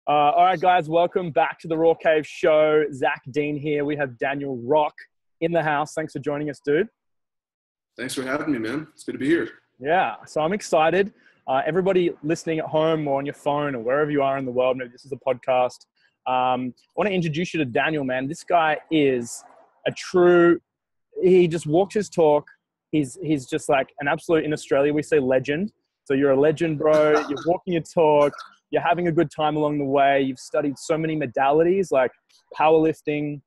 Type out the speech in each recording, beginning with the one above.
All right, guys, welcome back to the Raw Cave Show. Zach, Deane here. We have Daniel Rock in the house. Thanks for joining us, dude. Thanks for having me, man. It's good to be here. Yeah, so I'm excited. Everybody listening at home or on your phone or wherever you are in the world, maybe this is a podcast. I want to introduce you to Daniel, man. This guy is he just walks his talk. He's just like an absolute, in Australia, we say legend. So you're a legend, bro. You're walking your talk. You're having a good time along the way. You've studied so many modalities like powerlifting.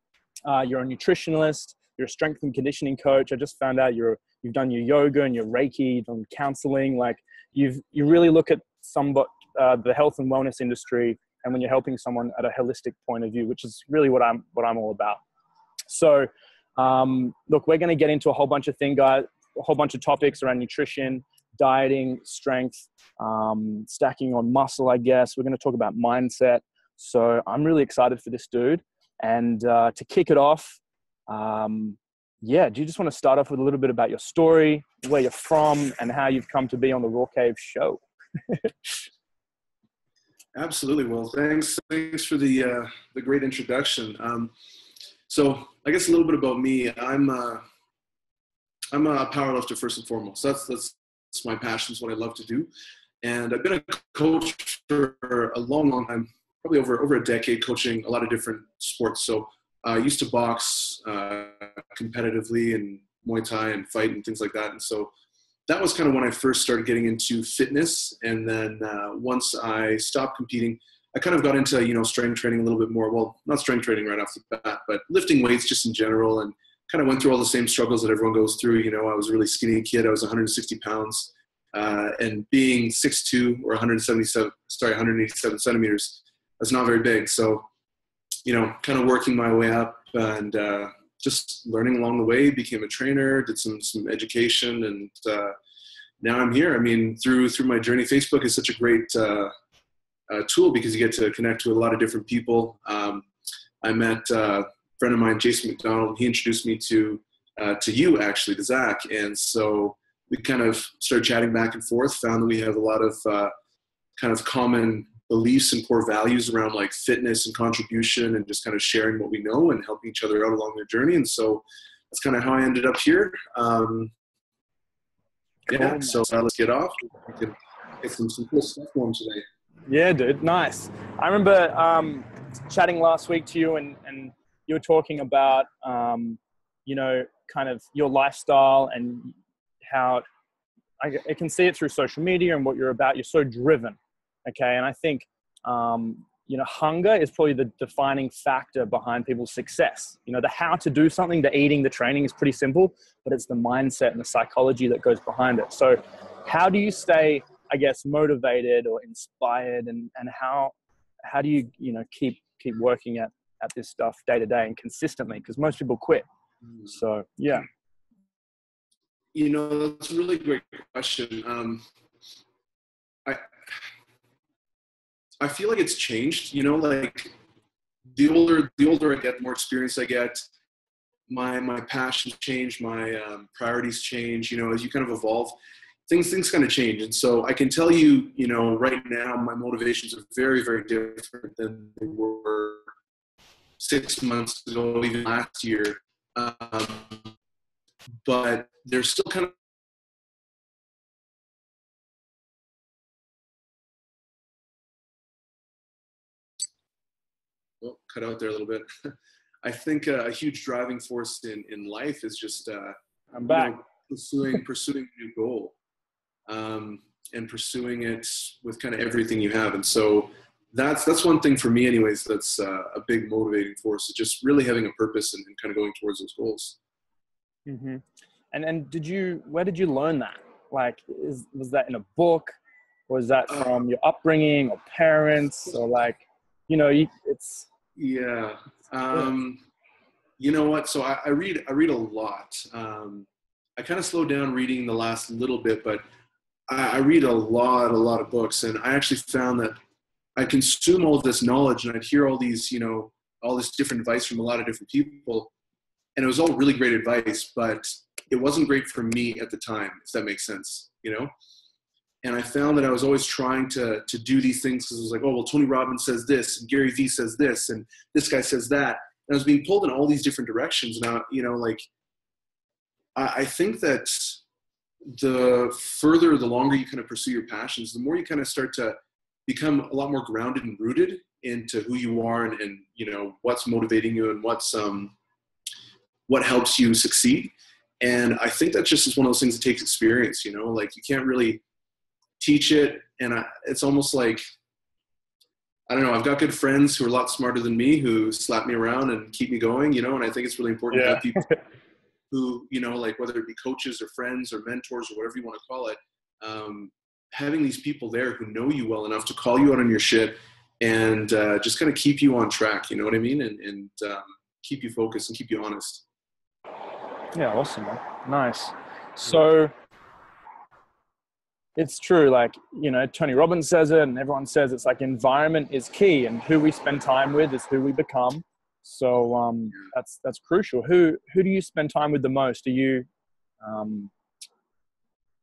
You're a nutritionist. You're a strength and conditioning coach. I just found out you've done your yoga and your Reiki, you've done counseling. Like you really look at the health and wellness industry, and when you're helping someone at a holistic point of view, which is really what I'm all about. So, look, we're going to get into a whole bunch of things, guys. A whole bunch of topics around nutrition, dieting, strength, stacking on muscle, I guess. We're going to talk about mindset. So I'm really excited for this dude. And to kick it off, do you just want to start off with a little bit about your story, where you're from, and how you've come to be on the Raw Cave Show? Absolutely. Well, thanks for the great introduction. So I guess a little bit about me. I'm a powerlifter first and foremost. That's my passion. Is what I love to do. And I've been a coach for a long, long time, probably over a decade, coaching a lot of different sports. So I used to box competitively and Muay Thai and fight and things like that. And so that was kind of when I first started getting into fitness. And then once I stopped competing, I kind of got into, strength training a little bit more. Well, not strength training right off the bat, but lifting weights just in general, and kind of went through all the same struggles that everyone goes through. I was a really skinny kid. I was 160 pounds. And being 6'2" or 187 centimeters, that's not very big. So, kind of working my way up and just learning along the way, became a trainer, did some education, and now I'm here. I mean, through my journey, Facebook is such a great tool because you get to connect with a lot of different people. I met a friend of mine, Jason McDonald. He introduced me to you, actually, to Zach. And so we kind of started chatting back and forth, found that we have a lot of kind of common beliefs and core values around like fitness and contribution and just kind of sharing what we know and helping each other out along their journey. And so that's kind of how I ended up here. So let's get off. We can get some cool stuff going today. Yeah, dude. Nice. I remember chatting last week to you and you were talking about, kind of your lifestyle and how I can see it through social media and what you're about. You're so driven. Okay. And I think, hunger is probably the defining factor behind people's success. The how to do something, the eating, the training is pretty simple, but it's the mindset and the psychology that goes behind it. So how do you stay, I guess, motivated or inspired, and how do you, keep working at this stuff day to day and consistently? Because most people quit. So, yeah. That's a really great question. I feel like it's changed, like the older I get, the more experience I get, my passions change, my priorities change, as you kind of evolve, things kind of change. And so I can tell you, right now, my motivations are very, very different than they were 6 months ago, even last year. But they're still kind of cut out there a little bit. I think a huge driving force in life is just I'm back. Pursuing a new goal, and pursuing it with kind of everything you have. And so that's one thing for me, anyways. That's a big motivating force. Is just really having a purpose and kind of going towards those goals. Mm-hmm. And where did you learn that? Like, was that in a book, or is that from your upbringing or parents, or like, it's. Yeah. You know what? So I read a lot. I kind of slowed down reading the last little bit, but I read a lot of books, and I actually found that I consume all of this knowledge, and I'd hear all these, all this different advice from a lot of different people, and it was all really great advice, but it wasn't great for me at the time, if that makes sense, And I found that I was always trying to do these things because it was like, oh, well, Tony Robbins says this, and Gary Vee says this, and this guy says that. And I was being pulled in all these different directions. Now, you know, like, I think that the longer you kind of pursue your passions, the more you kind of start to become a lot more grounded and rooted into who you are and you know, what's motivating you and what helps you succeed. And I think that just is one of those things that takes experience, you know, like you can't really teach it. And it's almost like, I don't know, I've got good friends who are a lot smarter than me who slap me around and keep me going, you know, and I think it's really important to have people who, you know, like whether it be coaches or friends or mentors or whatever you want to call it, having these people there who know you well enough to call you out on your shit and just kind of keep you on track, you know what I mean? And keep you focused and keep you honest. Yeah, awesome, man. Nice. So it's true, like, you know, Tony Robbins says it and everyone says it's like environment is key and who we spend time with is who we become. So that's crucial. Who do you spend time with the most? Are you are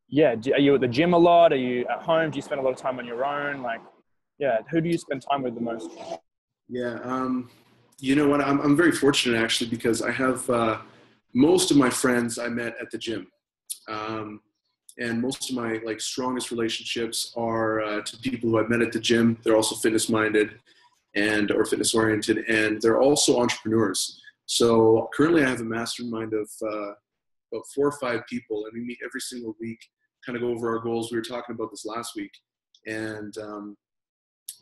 you at the gym a lot? Are you at home? Do you spend a lot of time on your own? Like, yeah, who do you spend time with the most? Yeah, you know what? I'm very fortunate actually because I have most of my friends I met at the gym. And most of my like strongest relationships are to people who I've met at the gym. They're also fitness minded or fitness oriented, and they're also entrepreneurs. So currently I have a mastermind of about 4 or 5 people, and we meet every single week, kind of go over our goals. We were talking about this last week, and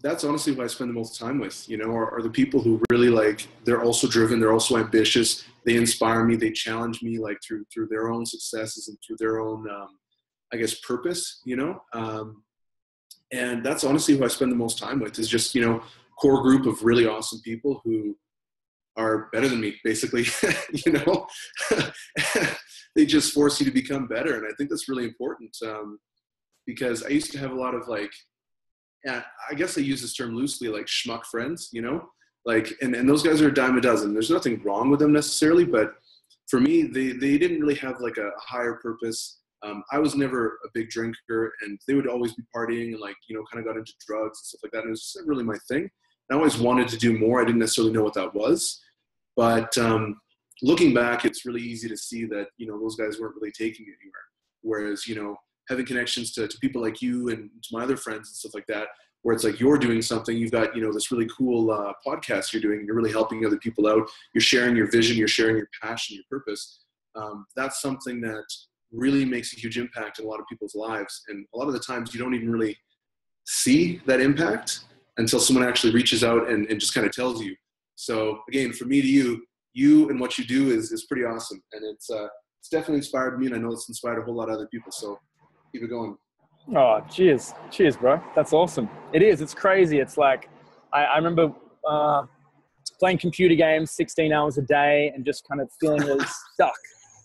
that's honestly who I spend the most time with, you know, are the people who really like, they're also driven, they're also ambitious, they inspire me, they challenge me like through their own successes and through their own I guess purpose, you know, and that's honestly who I spend the most time with is just, you know, core group of really awesome people who are better than me, basically, you know, they just force you to become better. And I think that's really important because I used to have a lot of like, yeah, I guess I use this term loosely, like schmuck friends, you know, like, and those guys are a dime a dozen. There's nothing wrong with them necessarily, but for me, they didn't really have like a higher purpose. I was never a big drinker, and they would always be partying and like, you know, kind of got into drugs and stuff like that. And it was just not really my thing. I always wanted to do more. I didn't necessarily know what that was, but looking back, it's really easy to see that, you know, those guys weren't really taking it anywhere. Whereas, you know, having connections to people like you and to my other friends and stuff like that, where it's like you're doing something, you've got, you know, this really cool podcast you're doing, and you're really helping other people out. You're sharing your vision, you're sharing your passion, your purpose. That's something that really makes a huge impact in a lot of people's lives. And a lot of the times you don't even really see that impact until someone actually reaches out and just kind of tells you. So again, from me to you and what you do is pretty awesome. And it's definitely inspired me, and I know it's inspired a whole lot of other people. So keep it going. Oh, cheers, bro. That's awesome. It is. It's crazy. It's like I remember playing computer games 16 hours a day and just kind of feeling really stuck,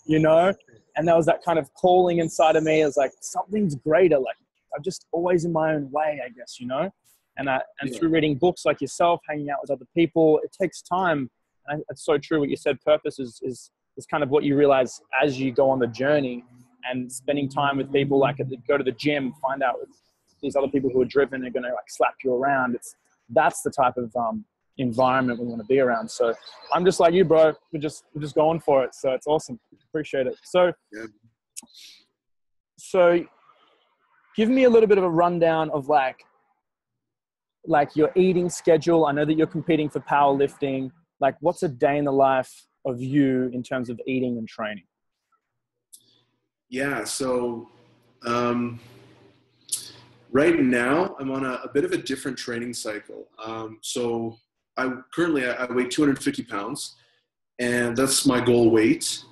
you know. And there was that kind of calling inside of me. It was like something's greater. Like I'm just always in my own way, I guess, you know. And through reading books like yourself, hanging out with other people, it takes time. And it's so true what you said. Purpose is kind of what you realize as you go on the journey. And spending time with people, like go to the gym, find out these other people who are driven and going to like slap you around. That's the type of environment we want to be around. So I'm just like you, bro. We're just going for it. So it's awesome. Appreciate it. So give me a little bit of a rundown of like your eating schedule. I know that you're competing for powerlifting. Like, what's a day in the life of you in terms of eating and training? Yeah, so right now I'm on a bit of a different training cycle. So I weigh 250 pounds, and that's my goal weight.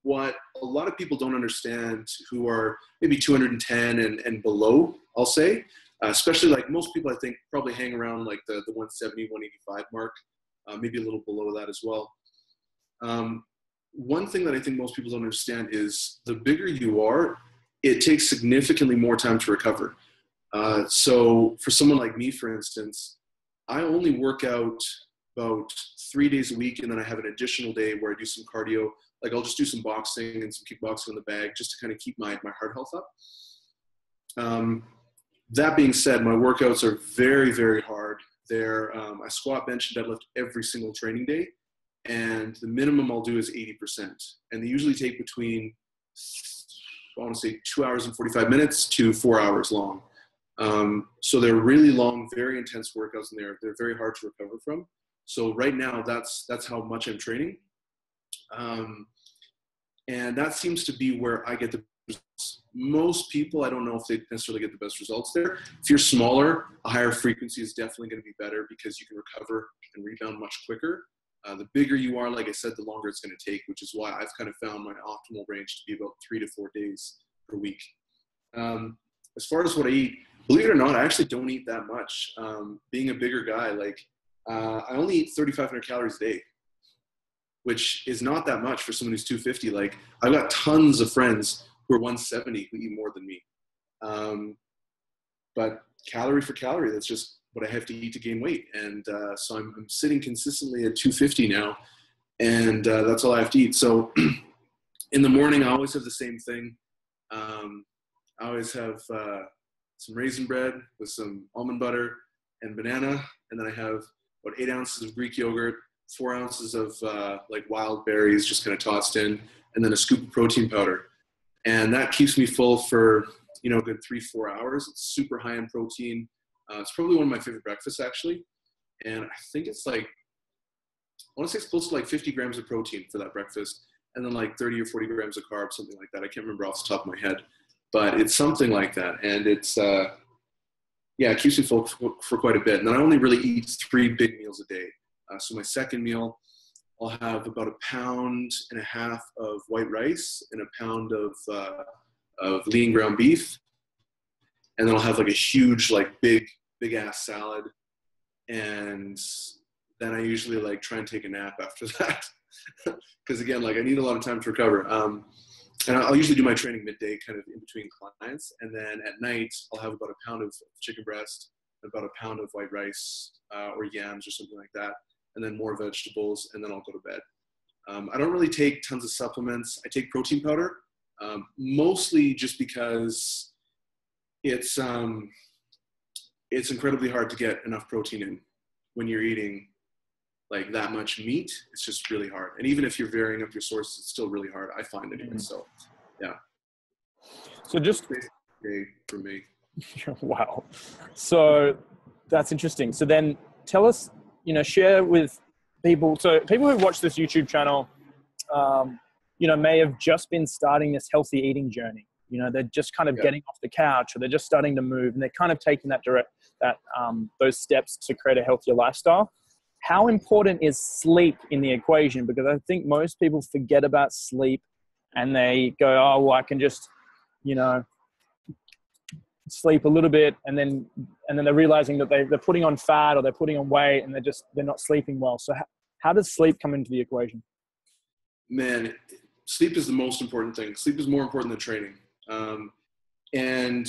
What a lot of people don't understand who are maybe 210 and below, I'll say, especially like most people I think probably hang around like the 170, 185 mark, maybe a little below that as well. One thing that I think most people don't understand is the bigger you are, it takes significantly more time to recover. So for someone like me, for instance, I only work out about 3 days a week, and then I have an additional day where I do some cardio. Like I'll just do some boxing and some kickboxing on the bag just to kind of keep my heart health up. That being said, my workouts are very, very hard. I squat, bench, and deadlift every single training day, and the minimum I'll do is 80%. And they usually take between, I want to say, 2 hours and 45 minutes to 4 hours long. So they're really long, very intense workouts, and they're very hard to recover from. So right now, that's how much I'm training. And that seems to be where I get the results. Most people, I don't know if they necessarily get the best results there. If you're smaller, a higher frequency is definitely going to be better because you can recover and rebound much quicker. The bigger you are, like I said, the longer it's going to take, which is why I've kind of found my optimal range to be about 3 to 4 days per week. As far as what I eat, believe it or not, I actually don't eat that much. Being a bigger guy, I only eat 3,500 calories a day, which is not that much for someone who's 250. Like, I've got tons of friends who are 170 who eat more than me. But calorie for calorie, that's just what I have to eat to gain weight. And so I'm sitting consistently at 250 now, and that's all I have to eat. So in the morning, I always have the same thing. I always have some raisin bread with some almond butter and banana, and then I have about 8 ounces of Greek yogurt, 4 ounces of wild berries just kind of tossed in, and then a scoop of protein powder. And that keeps me full for, a good 3-4 hours. It's super high in protein. It's probably one of my favorite breakfasts, actually. And I think it's I want to say it's close to 50 grams of protein for that breakfast, and then 30 or 40 grams of carbs, something like that. I can't remember off the top of my head, but it's something like that. And it's, it keeps me full for quite a bit. And then I only really eat 3 big meals a day. So my second meal, I'll have about 1.5 pounds of white rice and 1 pound of lean ground beef. And then I'll have a huge, big ass salad. And then I usually try and take a nap after that. Because again, I need a lot of time to recover. And I'll usually do my training midday, kind of in between clients. And then at night, I'll have about 1 pound of chicken breast, about 1 pound of white rice or yams or something like that. And then more vegetables, and then I'll go to bed. I don't really take tons of supplements. I take protein powder, mostly just because it's incredibly hard to get enough protein in when you're eating that much meat. It's just really hard. And even if you're varying up your sources, it's still really hard, I find anyway. Mm-hmm. So, yeah. So just basically for me. Wow. So that's interesting. So then tell us, share with people. So people who watch this YouTube channel, may have just been starting this healthy eating journey. They're just kind of getting off the couch, or they're just starting to move, and they're kind of taking those steps to create a healthier lifestyle. How important is sleep in the equation? Because I think most people forget about sleep, and they go, oh, well, I can just, sleep a little bit, and then they're realizing that they're putting on fat or they're putting on weight, and they're not sleeping well. So how does sleep come into the equation? Man, sleep is the most important thing. Sleep is more important than training. And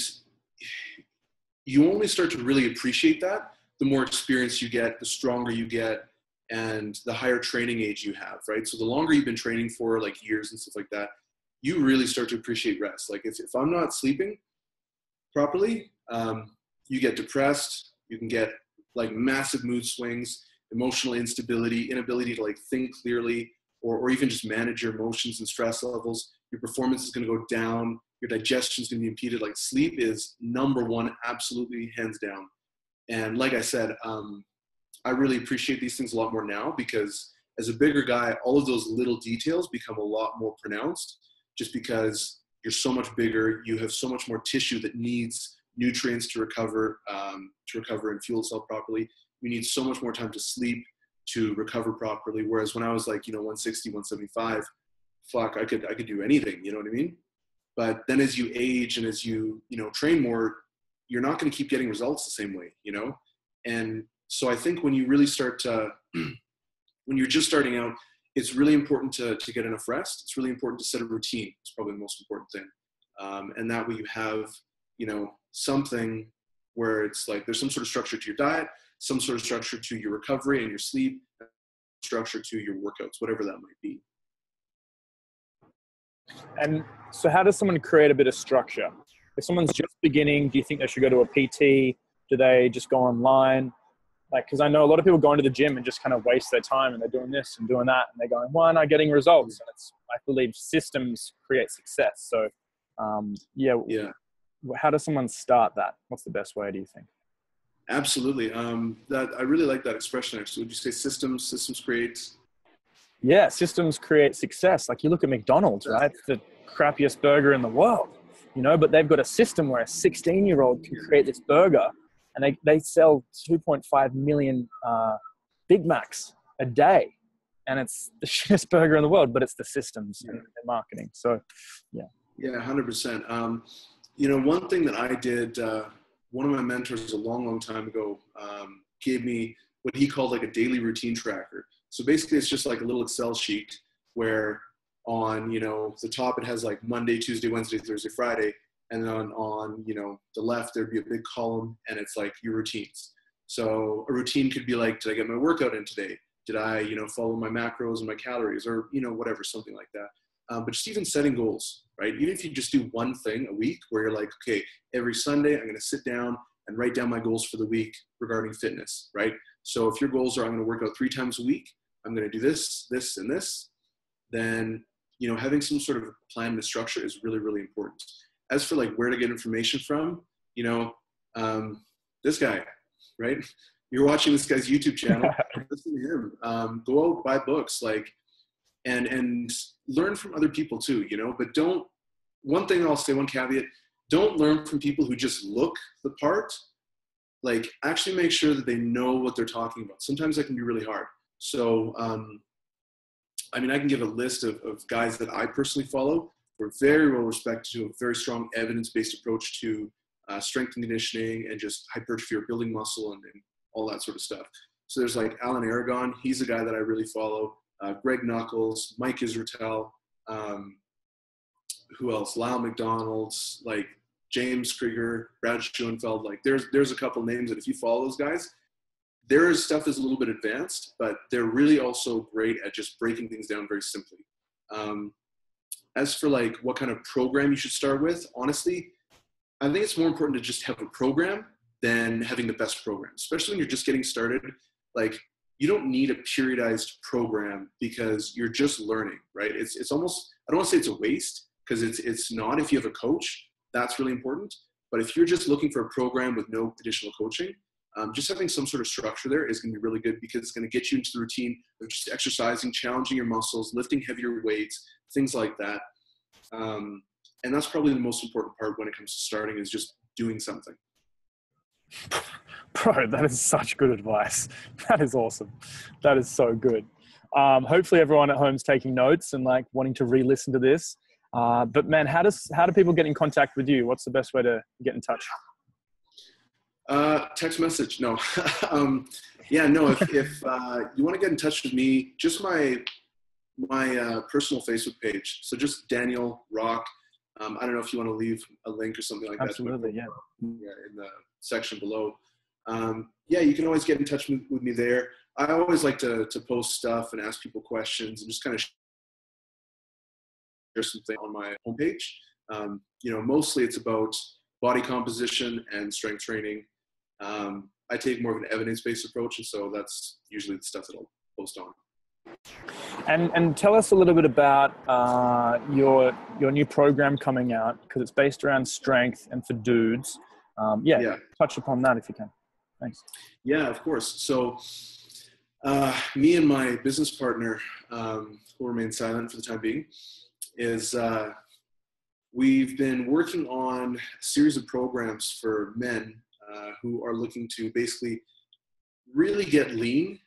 you only start to really appreciate that the more experience you get, the stronger you get, and the higher training age you have, right? So the longer you've been training for, years and stuff like that, you really start to appreciate rest. If I'm not sleeping properly, you get depressed, you can get massive mood swings, emotional instability, inability to think clearly, or even just manage your emotions and stress levels. Your performance is going to go down, your digestion is going to be impeded. Sleep is number one, absolutely, hands down. And like I said, I really appreciate these things a lot more now, because as a bigger guy, all of those little details become a lot more pronounced, just because you're so much bigger. You have so much more tissue that needs nutrients to recover and fuel itself properly. You need so much more time to sleep to recover properly. Whereas when I was 160, 175, fuck, I could do anything, you know what I mean? But then as you age and as you train more, you're not going to keep getting results the same way, And so I think when you really start to, when you're just starting out, it's really important to get enough rest. It's really important to set a routine. It's probably the most important thing. And that way you have, something where it's there's some sort of structure to your diet, some sort of structure to your recovery and your sleep, structure to your workouts, whatever that might be. And so how does someone create a bit of structure? if someone's just beginning, do you think they should go to a PT? Do they just go online? Like, because I know a lot of people go into the gym and just kind of waste their time, and they're doing this and doing that, and they're going, why not getting results? And it's, I believe systems create success. So, yeah. How does someone start that? What's the best way, do you think? Absolutely. That I really like that expression. Actually, would you say systems create? Yeah, systems create success. Like, you look at McDonald's, right? It's the crappiest burger in the world, you know, but they've got a system where a 16-year-old can create this burger, and they sell 2.5 million Big Macs a day. And it's the shittest burger in the world, but it's the systems and marketing. So, yeah. Yeah, 100%. You know, one thing that I did, one of my mentors a long time ago gave me what he called like a daily routine tracker. So basically it's just like a little Excel sheet where on, you know, the top it has like Monday, Tuesday, Wednesday, Thursday, Friday. And then on, you know, the left, there'd be a big column and it's like your routines. So a routine could be like, did I get my workout in today? Did I, you know, follow my macros and my calories, or, you know, whatever, something like that. But just even setting goals, right? Even if you just do one thing a week where you're like, okay, every Sunday, I'm going to sit down and write down my goals for the week regarding fitness, right? So if your goals are, I'm going to work out 3 times a week, I'm going to do this, this, and this, then, you know, having some sort of plan and structure is really important. As for like where to get information from, you know, this guy, right? You're watching this guy's YouTube channel, listen to him, go out, buy books, like, and learn from other people too, you know, but don't, one thing I'll say, one caveat, don't learn from people who just look the part. Like, actually make sure that they know what they're talking about. Sometimes that can be really hard. So, I mean, I can give a list of guys that I personally follow. We're very well respected, to a very strong evidence-based approach to strength and conditioning and just hypertrophy or building muscle and all that sort of stuff. So there's like Alan Aragon. He's a guy that I really follow. Greg Knuckles, Mike Israetel, who else? Lyle McDonald's, like James Krieger, Brad Schoenfeld. Like there's a couple names that if you follow those guys, their stuff is a little bit advanced, but they're really also great at just breaking things down very simply. As for like what kind of program you should start with, honestly, I think it's more important to just have a program than having the best program, especially when you're just getting started. Like, you don't need a periodized program because you're just learning, right? It's almost, I don't want to say it's a waste, because it's not. If you have a coach, that's really important. But if you're just looking for a program with no additional coaching, just having some sort of structure there is going to be really good, because it's going to get you into the routine of just exercising, challenging your muscles, lifting heavier weights, things like that. And that's probably the most important part when it comes to starting, is just doing something. Bro, that is such good advice. That is awesome. That is so good. Hopefully everyone at home is taking notes and like wanting to re-listen to this. But man, how do people get in contact with you? What's the best way to get in touch? Text message. No. Yeah, no, if you want to get in touch with me, just my personal Facebook page. So just Daniel Rock. I don't know if you want to leave a link or something like that. Absolutely, yeah. Yeah, in the section below. Yeah, you can always get in touch with me there. I always like to post stuff and ask people questions and just kind of share something on my homepage. You know, mostly it's about body composition and strength training. I take more of an evidence-based approach, and so that's usually the stuff that I'll post on. And tell us a little bit about your new program coming out, because it's based around strength and for dudes. Yeah, touch upon that if you can. Thanks. Yeah, of course. So me and my business partner, who will remain silent for the time being, is we've been working on a series of programs for men who are looking to basically really get lean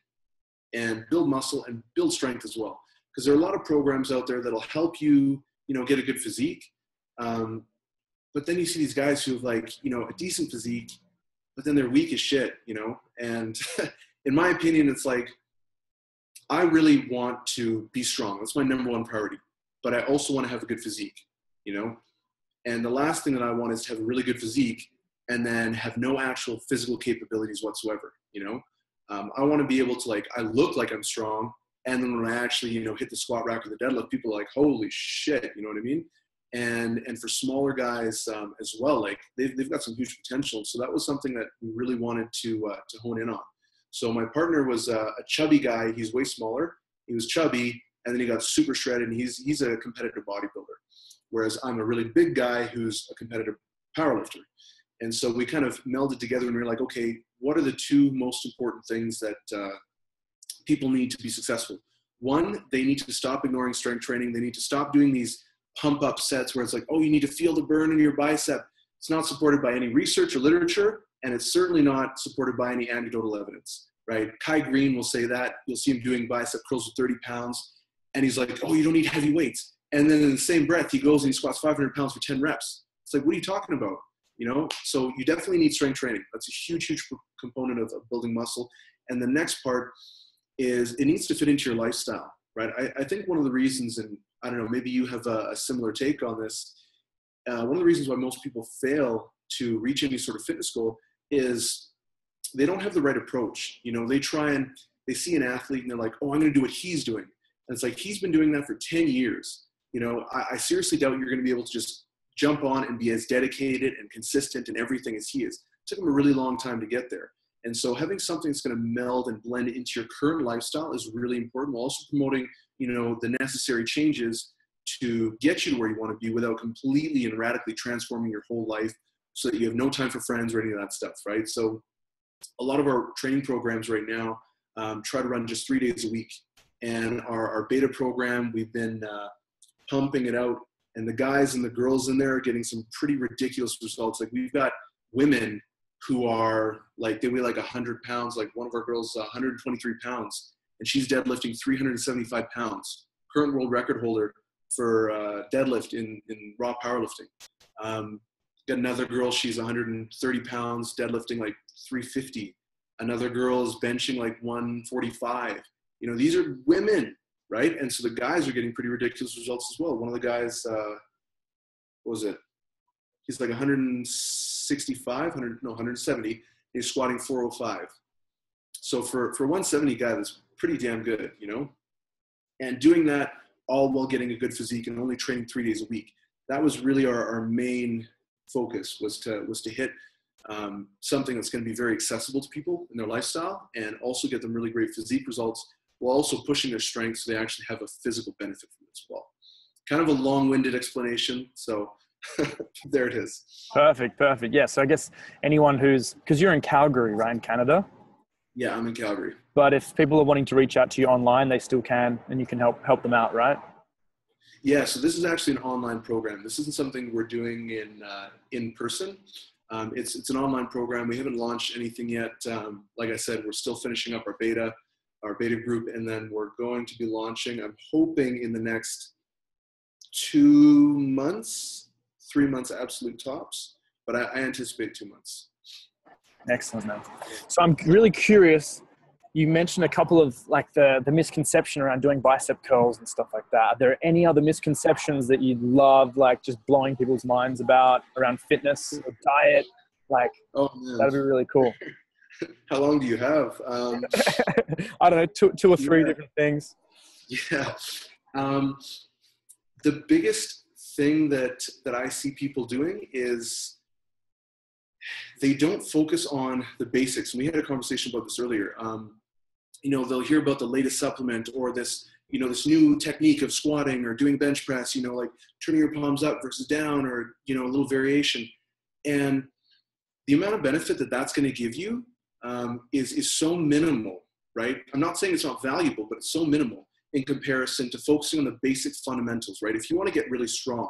and build muscle and build strength as well. Because there are a lot of programs out there that'll help you, you know, get a good physique. But then you see these guys who have like, you know, a decent physique, but then they're weak as shit, you know? And in my opinion, it's like, I really want to be strong. That's my number one priority. But I also want to have a good physique, you know? And the last thing that I want is to have a really good physique and then have no actual physical capabilities whatsoever, you know? I want to be able to, like, I look like I'm strong, and then when I actually, you know, hit the squat rack or the deadlift, people are like, holy shit, you know what I mean? and for smaller guys as well. Like they've got some huge potential. So that was something that we really wanted to hone in on. So my partner was a chubby guy. He's way smaller. He was chubby, and then he got super shredded, and he's a competitive bodybuilder. Whereas I'm a really big guy who's a competitive powerlifter. And so we kind of melded together, and we were like, okay, what are the two most important things that people need to be successful? One, they need to stop ignoring strength training. They need to stop doing these pump up sets where it's like, oh, you need to feel the burn in your bicep. It's not supported by any research or literature, and it's certainly not supported by any anecdotal evidence, right? Kai Green will say that. You'll see him doing bicep curls with 30 pounds, and he's like, oh, you don't need heavy weights. And then in the same breath, he goes and he squats 500 pounds for 10 reps. It's like, what are you talking about? You know, so you definitely need strength training. That's a huge, huge component of building muscle. And the next part is it needs to fit into your lifestyle, right? I think one of the reasons, and I don't know, maybe you have a similar take on this. One of the reasons why most people fail to reach any sort of fitness goal is they don't have the right approach. You know, they see an athlete and they're like, oh, I'm going to do what he's doing. And it's like, he's been doing that for 10 years. You know, I seriously doubt you're going to be able to just jump on and be as dedicated and consistent in everything as he is. It took him a really long time to get there. And so having something that's going to meld and blend into your current lifestyle is really important, while also promoting, you know, the necessary changes to get you to where you want to be without completely and radically transforming your whole life so that you have no time for friends or any of that stuff, right? So a lot of our training programs right now try to run just 3 days a week. And our beta program, we've been pumping it out, and the guys and the girls in there are getting some pretty ridiculous results. Like we've got women who are like, they weigh like 100 pounds. Like one of our girls, 123 pounds, and she's deadlifting 375 pounds. Current world record holder for deadlift in raw powerlifting. Got another girl, she's 130 pounds, deadlifting like 350. Another girl is benching like 145. You know, these are women, right? And so the guys are getting pretty ridiculous results as well. One of the guys, what was it? He's like 170. He's squatting 405. So for 170 guy, that's pretty damn good, you know? And doing that all while getting a good physique and only training 3 days a week. That was really our main focus, was to hit something that's going to be very accessible to people in their lifestyle, and also get them really great physique results while also pushing their strengths so they actually have a physical benefit from it as well. Kind of a long-winded explanation, so there it is. Perfect. Yeah, so I guess anyone because you're in Calgary, right, in Canada? Yeah, I'm in Calgary. But if people are wanting to reach out to you online, they still can, and you can help them out, right? Yeah, so this is actually an online program. This isn't something we're doing in person. It's an online program. We haven't launched anything yet. Like I said, we're still finishing up our beta group, and then we're going to be launching, I'm hoping, in the next 2 months, 3 months absolute tops, but I anticipate 2 months. Excellent, man. So I'm really curious, you mentioned a couple of like the misconception around doing bicep curls and stuff like that. Are there any other misconceptions that you love, like just blowing people's minds about around fitness or diet? Like, oh, man, that'd be really cool. How long do you have? I don't know, two or three different things. Yeah. The biggest thing that I see people doing is they don't focus on the basics. And we had a conversation about this earlier. You know, they'll hear about the latest supplement or this, you know, this new technique of squatting or doing bench press, you know, like turning your palms up versus down, or, you know, a little variation. And the amount of benefit that that's going to give you is so minimal, right? I'm not saying it's not valuable, but it's so minimal in comparison to focusing on the basic fundamentals, right? If you want to get really strong,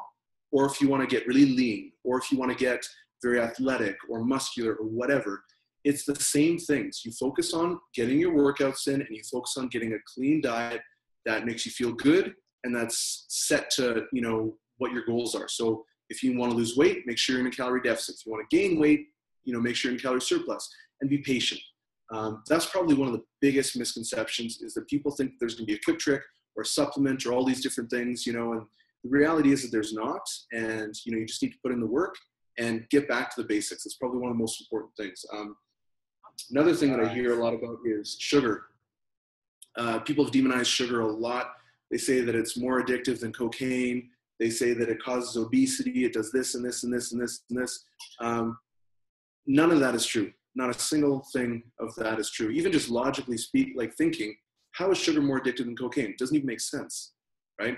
or if you want to get really lean, or if you want to get very athletic or muscular or whatever, it's the same things. You focus on getting your workouts in, and you focus on getting a clean diet that makes you feel good, and that's set to, you know, what your goals are. So if you want to lose weight, make sure you're in a calorie deficit. If you want to gain weight, you know, make sure you're in calorie surplus, and be patient. That's probably one of the biggest misconceptions, is that people think there's going to be a quick trick or a supplement or all these different things, you know, and the reality is that there's not. And, you know, you just need to put in the work and get back to the basics. That's probably one of the most important things. Another thing that I hear a lot about is sugar. People have demonized sugar a lot. They say that it's more addictive than cocaine. They say that it causes obesity. It does this and this and this and this and this. None of that is true. Not a single thing of that is true. Even just logically thinking, how is sugar more addictive than cocaine? It doesn't even make sense, right?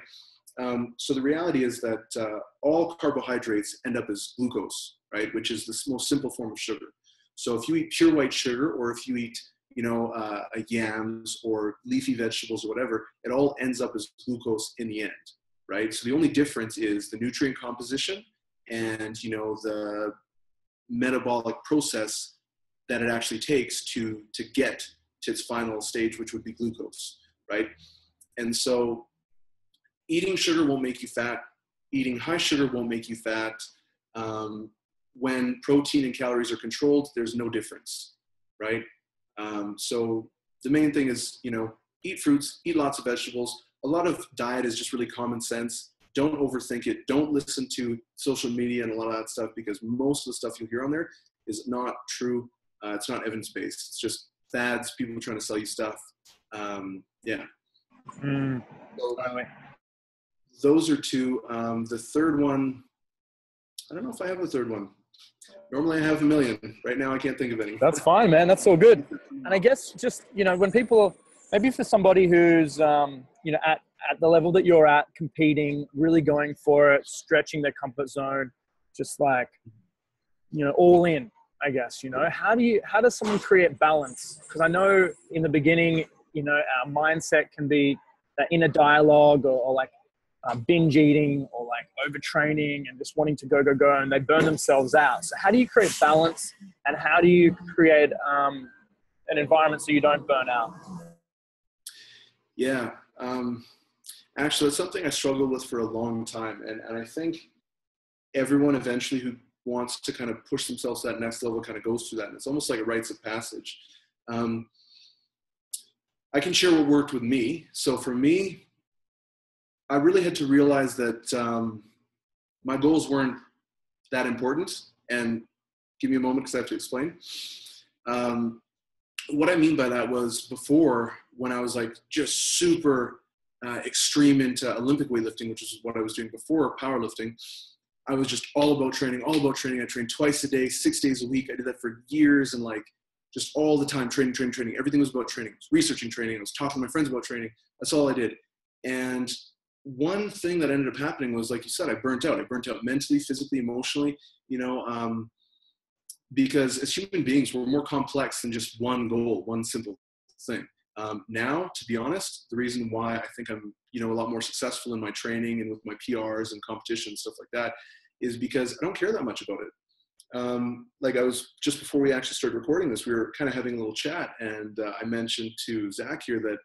So the reality is that all carbohydrates end up as glucose, right? Which is the most simple form of sugar. So if you eat pure white sugar, or if you eat, yams or leafy vegetables or whatever, it all ends up as glucose in the end, right? So the only difference is the nutrient composition and, the metabolic process that it actually takes to get to its final stage, which would be glucose, right? And so eating sugar won't make you fat. Eating high sugar won't make you fat. When protein and calories are controlled, there's no difference, right? So the main thing is, eat fruits, eat lots of vegetables. A lot of diet is just really common sense. Don't overthink it. Don't listen to social media and a lot of that stuff, because most of the stuff you'll hear on there is not true. It's not evidence-based. It's just fads, people trying to sell you stuff. Yeah. So, those are two. The third one, I don't know if I have a third one. Normally I have a million. Right now I can't think of any. That's fine, man. That's all good. And I guess just, when people, maybe for somebody who's, at the level that you're at, competing, really going for it, stretching their comfort zone, just like, all in, I guess, how does someone create balance? Because I know in the beginning, our mindset can be that inner dialogue or like binge eating or like overtraining and just wanting to go, and they burn themselves out. So how do you create balance, and how do you create an environment so you don't burn out? Yeah. Actually, it's something I struggled with for a long time. And I think everyone eventually who wants to kind of push themselves to that next level kind of goes through that. And it's almost like a rites of passage. I can share what worked with me. So for me, I really had to realize that my goals weren't that important. And give me a moment because I have to explain. What I mean by that was, before, when I was like just super extreme into Olympic weightlifting, which is what I was doing before powerlifting, I was just all about training. I trained twice a day, 6 days a week. I did that for years, and like just all the time, training. Everything was about training. I was researching training. I was talking to my friends about training. That's all I did. And one thing that ended up happening was, like you said, I burnt out. I burnt out mentally, physically, emotionally, because as human beings, we're more complex than just one goal, one simple thing. Now, to be honest, the reason why I think I'm, a lot more successful in my training and with my PRs and competitions, stuff like that, is because I don't care that much about it. Like I was, just before we actually started recording this, we were kind of having a little chat, and I mentioned to Zach here that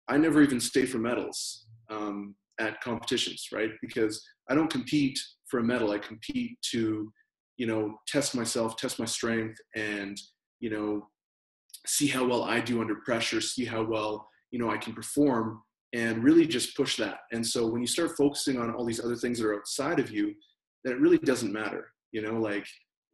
I never even stay for medals at competitions, right? Because I don't compete for a medal. I compete to, test myself, test my strength, and, see how well I do under pressure, see how well, I can perform, and really just push that. And so when you start focusing on all these other things that are outside of you, then it really doesn't matter. Like,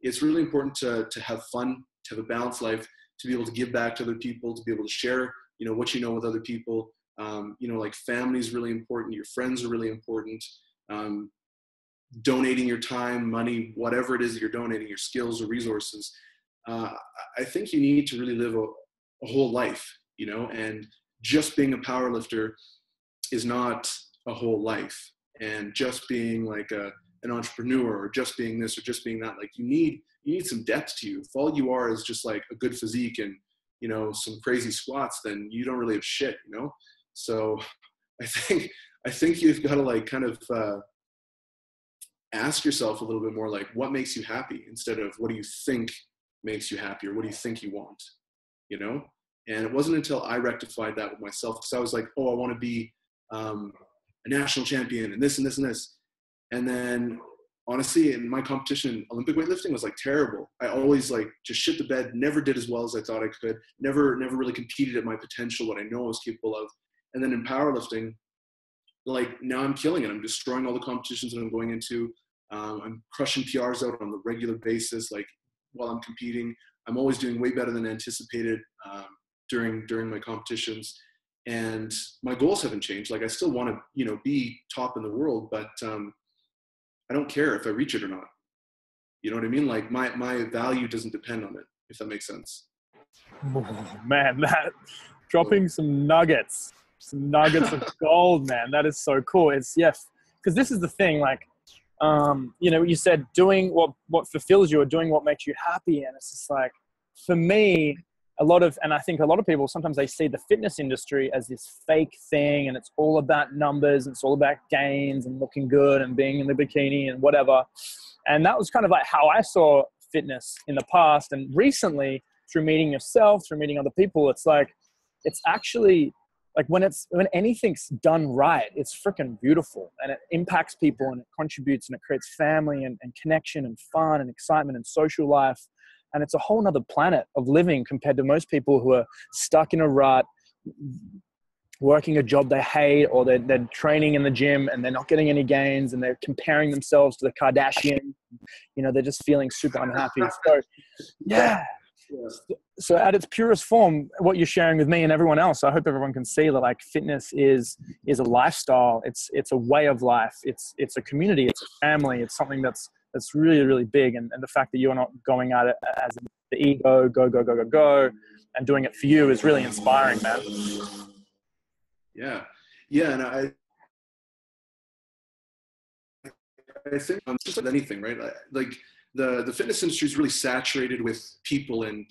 it's really important to have fun, to have a balanced life, to be able to give back to other people, to be able to share, what you know with other people. Like, family is really important. Your friends are really important. Donating your time, money, whatever it is that you're donating, your skills or resources. I think you need to really live a whole life, and just being a powerlifter is not a whole life. And just being like an entrepreneur, or just being this or just being that, like, you need some depth to you. If all you are is just like a good physique and, some crazy squats, then you don't really have shit, So I think you've got to like kind of ask yourself a little bit more, like, what makes you happy, instead of what do you think makes you happy, or what do you think you want, And it wasn't until I rectified that with myself, because I was like, oh, I want to be a national champion and this and this and this. And then honestly, in my competition, Olympic weightlifting was like terrible. I always like just shit the bed, never did as well as I thought I could, never really competed at my potential, what I know I was capable of. And then in powerlifting, like, now I'm killing it. I'm destroying all the competitions that I'm going into. I'm crushing PRs out on a regular basis. Like, while I'm competing, I'm always doing way better than anticipated during my competitions. And my goals haven't changed. Like, I still want to, be top in the world, but I don't care if I reach it or not. You know what I mean? Like my value doesn't depend on it, if that makes sense. Oh, man, that dropping some nuggets of gold, man. That is so cool. It's because this is the thing, like, you know, you said doing what fulfills you or doing what makes you happy. And it's just like, for me, and I think a lot of people, sometimes they see the fitness industry as this fake thing and it's all about numbers and it's all about gains and looking good and being in the bikini and whatever. And that was kind of like how I saw fitness in the past. And recently, through meeting yourself, through meeting other people, it's like, it's actually like when anything's done right, it's freaking beautiful and it impacts people and it contributes and it creates family and connection and fun and excitement and social life. And it's a whole nother planet of living compared to most people who are stuck in a rut, working a job they hate, or they're training in the gym and they're not getting any gains and they're comparing themselves to the Kardashians. You know, they're just feeling super unhappy. So, yeah. So at its purest form, what you're sharing with me and everyone else, I hope everyone can see that like fitness is a lifestyle. It's a way of life. It's a community. It's a family. It's something that's really, really big. And the fact that you're not going at it as the ego, go, and doing it for you is really inspiring, man. Yeah. Yeah. And I think just like anything, right? Like the fitness industry is really saturated with people and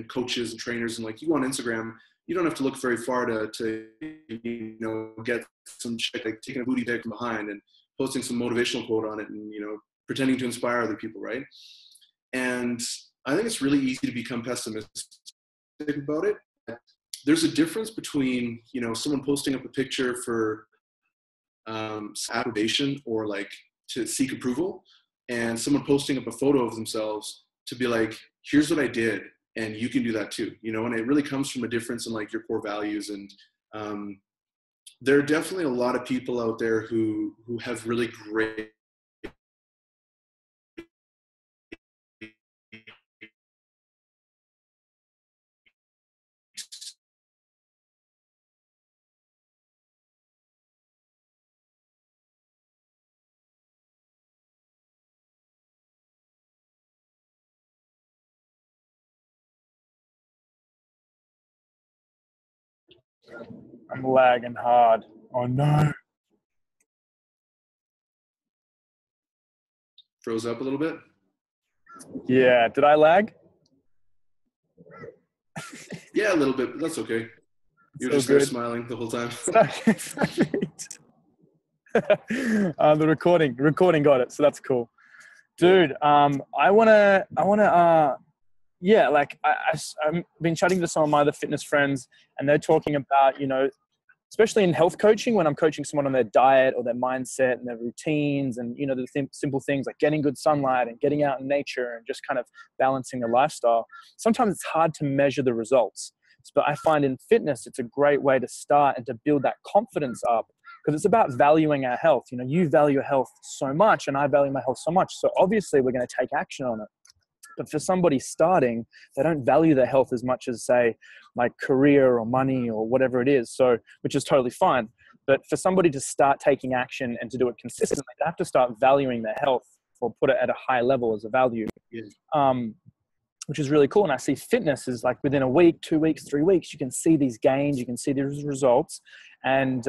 coaches and trainers. And like you go on Instagram, you don't have to look very far to you know, get some chick like taking a booty pic from behind and posting some motivational quote on it and, you know, pretending to inspire other people, right? And I think it's really easy to become pessimistic about it. There's a difference between, you know, someone posting up a picture for approbation or like to seek approval, and someone posting up a photo of themselves to be like, here's what I did and you can do that too, you know. And it really comes from a difference in like your core values. And there are definitely a lot of people out there who have really great I'm lagging hard. Oh no. froze up a little bit. Yeah. Did I lag? Yeah, a little bit, but that's okay. You're So just good. there smiling the whole time. The recording got it. So that's cool. Dude, I wanna, yeah, like I've been chatting to some of my other fitness friends and they're talking about, you know, especially in health coaching, when I'm coaching someone on their diet or their mindset and their routines and, you know, the simple things like getting good sunlight and getting out in nature and just kind of balancing the lifestyle. Sometimes it's hard to measure the results. But I find in fitness, it's a great way to start and to build that confidence up because it's about valuing our health. You know, you value health so much and I value my health so much. So obviously we're going to take action on it. But for somebody starting, they don't value their health as much as, say, like career or money or whatever it is. So, which is totally fine. But for somebody to start taking action and to do it consistently, they have to start valuing their health or put it at a high level as a value, which is really cool. And I see fitness is like within a week, 2 weeks, 3 weeks, you can see these gains, you can see these results. And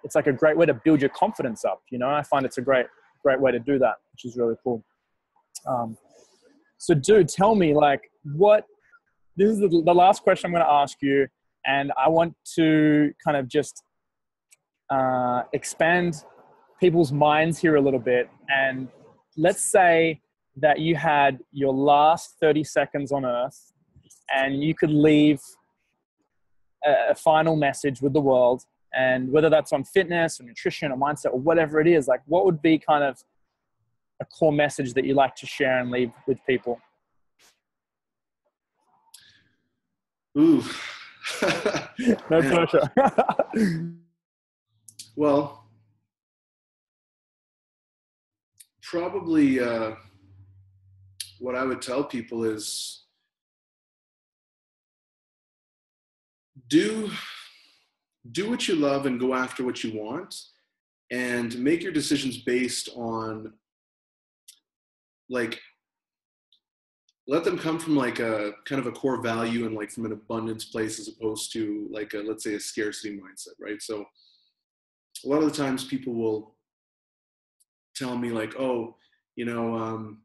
it's like a great way to build your confidence up. You know, I find it's a great way to do that, which is really cool. So dude, tell me this is the last question I'm going to ask you. And I want to kind of just expand people's minds here a little bit. And let's say that you had your last 30 seconds on earth and you could leave a final message with the world. And whether that's on fitness or nutrition or mindset or whatever it is, like what would be kind of a core message that you like to share and leave with people? Ooh. No pressure. Well, probably what I would tell people is do what you love and go after what you want, and make your decisions based on like, let them come from like a kind of a core value and like from an abundance place, as opposed to like a, let's say, a scarcity mindset, right? So a lot of the times people will tell me like, oh, you know,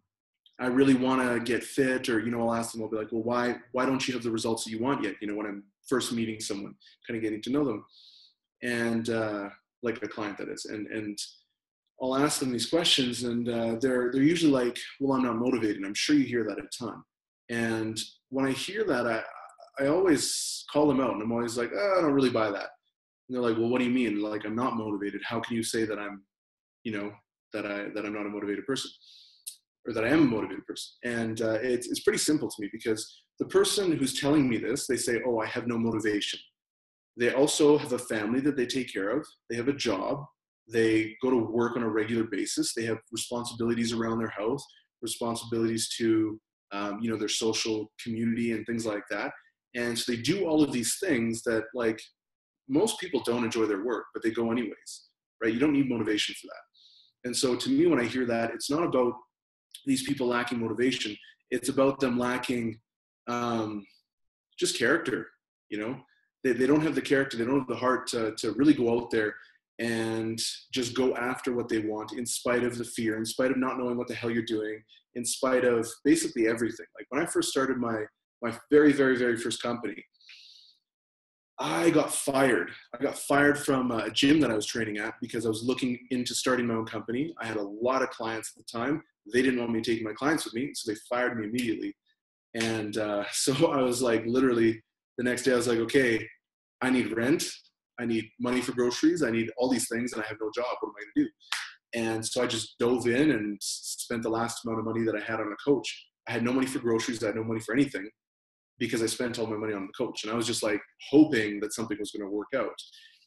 I really want to get fit, or, you know, I'll ask them, I'll be like, well, why don't you have the results that you want yet? You know, when I'm first meeting someone, kind of getting to know them, and like a client, that is, and I'll ask them these questions, and they're usually like, well, I'm not motivated. I'm sure you hear that a ton. And when I hear that, I always call them out, and I'm always like, oh, I don't really buy that. And they're like, well, what do you mean? Like, I'm not motivated. How can you say that I'm, you know, that I'm not a motivated person, or that I am a motivated person? And it's pretty simple to me, because the person who's telling me this, they say, oh, I have no motivation. They also have a family that they take care of. They have a job. They go to work on a regular basis. They have responsibilities around their health, responsibilities to, you know, their social community and things like that. And so they do all of these things that, like, most people don't enjoy their work, but they go anyways, right? You don't need motivation for that. And so to me, when I hear that, it's not about these people lacking motivation. It's about them lacking just character, you know? They don't have the character, they don't have the heart to really go out there and just go after what they want, in spite of the fear, in spite of not knowing what the hell you're doing, in spite of basically everything. Like, when I first started my very, very, very first company, I got fired. I got fired from a gym that I was training at, because I was looking into starting my own company. I had a lot of clients at the time. They didn't want me taking my clients with me, so they fired me immediately. And so I was like, literally the next day I was like, okay, I need rent. I need money for groceries. I need all these things, and I have no job. What am I going to do? And so I just dove in and spent the last amount of money that I had on a coach. I had no money for groceries. I had no money for anything, because I spent all my money on the coach. And I was just like hoping that something was going to work out.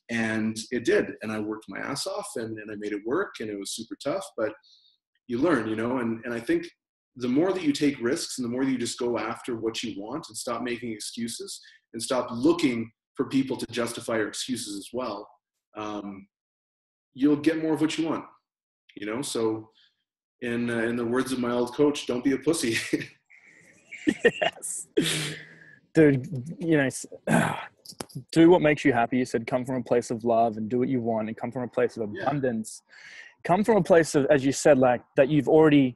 And it did. And I worked my ass off, and I made it work, and it was super tough, but you learn, you know, and I think the more that you take risks, and the more that you just go after what you want, and stop making excuses, and stop looking for people to justify your excuses as well, you'll get more of what you want, you know? So in the words of my old coach, don't be a pussy. Yes. Dude, you know, do what makes you happy. You said, come from a place of love and do what you want, and come from a place of abundance. Yeah. Come from a place of, as you said, like, that you've already,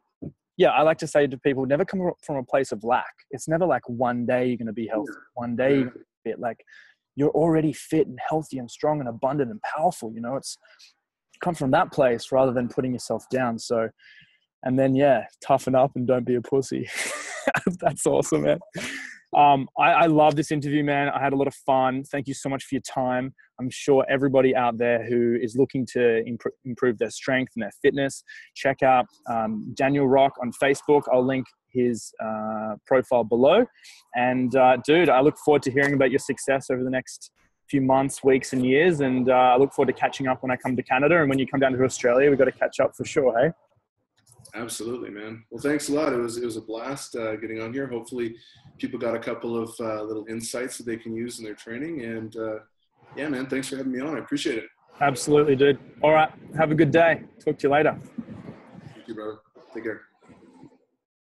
I like to say to people, never come from a place of lack. It's never like one day you're going to be healthy, one day you're going to be fit. Like, you're already fit and healthy and strong and abundant and powerful. You know, it's come from that place rather than putting yourself down. So, and then, toughen up and don't be a pussy. That's awesome, man. I love this interview, man. I had a lot of fun. Thank you so much for your time. I'm sure everybody out there who is looking to improve their strength and their fitness, check out Daniel Rock on Facebook. I'll link his profile below. And dude, I look forward to hearing about your success over the next few months, weeks, and years. And I look forward to catching up when I come to Canada. And when you come down to Australia, we've got to catch up for sure, hey? Absolutely, man. Well, thanks a lot. It was a blast getting on here. Hopefully people got a couple of little insights that they can use in their training. And man, thanks for having me on. I appreciate it. Absolutely, dude. All right. Have a good day. Talk to you later. Thank you, brother. Take care.